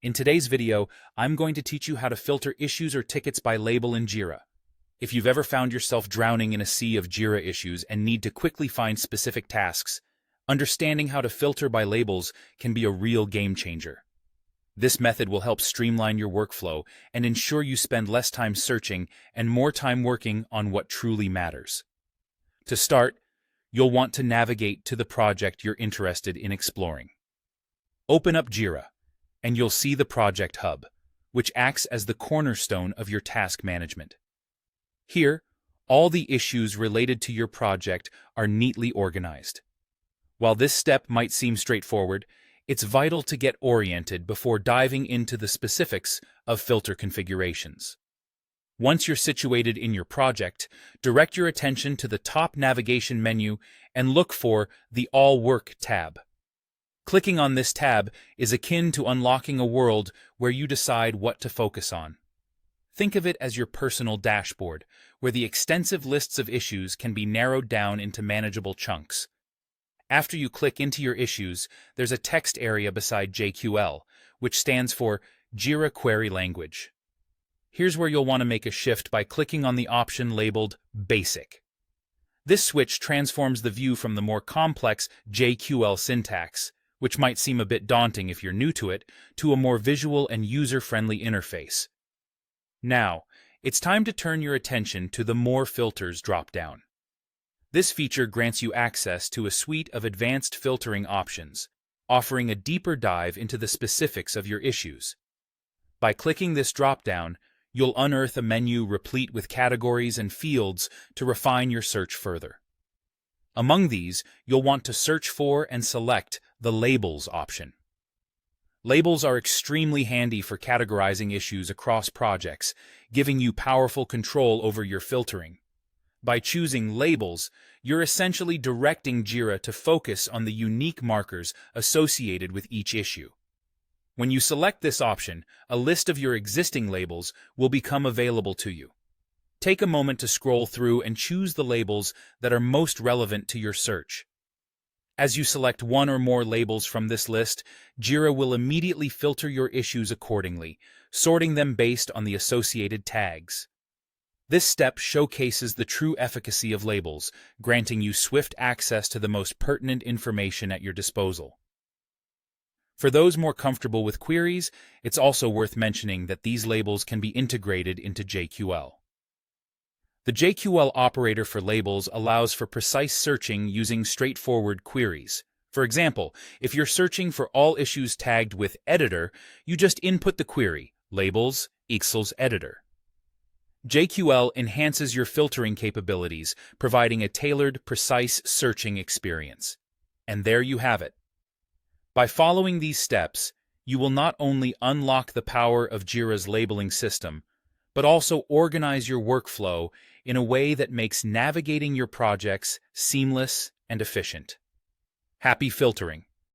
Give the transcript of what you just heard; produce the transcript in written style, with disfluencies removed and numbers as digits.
In today's video, I'm going to teach you how to filter issues or tickets by label in Jira. If you've ever found yourself drowning in a sea of Jira issues and need to quickly find specific tasks, understanding how to filter by labels can be a real game changer. This method will help streamline your workflow and ensure you spend less time searching and more time working on what truly matters. To start, you'll want to navigate to the project you're interested in exploring. Open up Jira, and you'll see the Project Hub, which acts as the cornerstone of your task management. Here, all the issues related to your project are neatly organized. While this step might seem straightforward, it's vital to get oriented before diving into the specifics of filter configurations. Once you're situated in your project, direct your attention to the top navigation menu and look for the All Work tab. Clicking on this tab is akin to unlocking a world where you decide what to focus on. Think of it as your personal dashboard, where the extensive lists of issues can be narrowed down into manageable chunks. After you click into your issues, there's a text area beside JQL, which stands for Jira Query Language. Here's where you'll want to make a shift by clicking on the option labeled Basic. This switch transforms the view from the more complex JQL syntax, which might seem a bit daunting if you're new to it, to a more visual and user-friendly interface. Now, it's time to turn your attention to the More Filters drop-down. This feature grants you access to a suite of advanced filtering options, offering a deeper dive into the specifics of your issues. By clicking this drop-down, you'll unearth a menu replete with categories and fields to refine your search further. Among these, you'll want to search for and select the Labels option. Labels are extremely handy for categorizing issues across projects, giving you powerful control over your filtering. By choosing Labels, you're essentially directing Jira to focus on the unique markers associated with each issue. When you select this option, a list of your existing labels will become available to you. Take a moment to scroll through and choose the labels that are most relevant to your search. As you select one or more labels from this list, Jira will immediately filter your issues accordingly, sorting them based on the associated tags. This step showcases the true efficacy of labels, granting you swift access to the most pertinent information at your disposal. For those more comfortable with queries, it's also worth mentioning that these labels can be integrated into JQL. The JQL operator for labels allows for precise searching using straightforward queries. For example, if you're searching for all issues tagged with editor, you just input the query, labels equals editor. JQL enhances your filtering capabilities, providing a tailored, precise searching experience. And there you have it. By following these steps, you will not only unlock the power of Jira's labeling system, but also organize your workflow in a way that makes navigating your projects seamless and efficient. Happy filtering!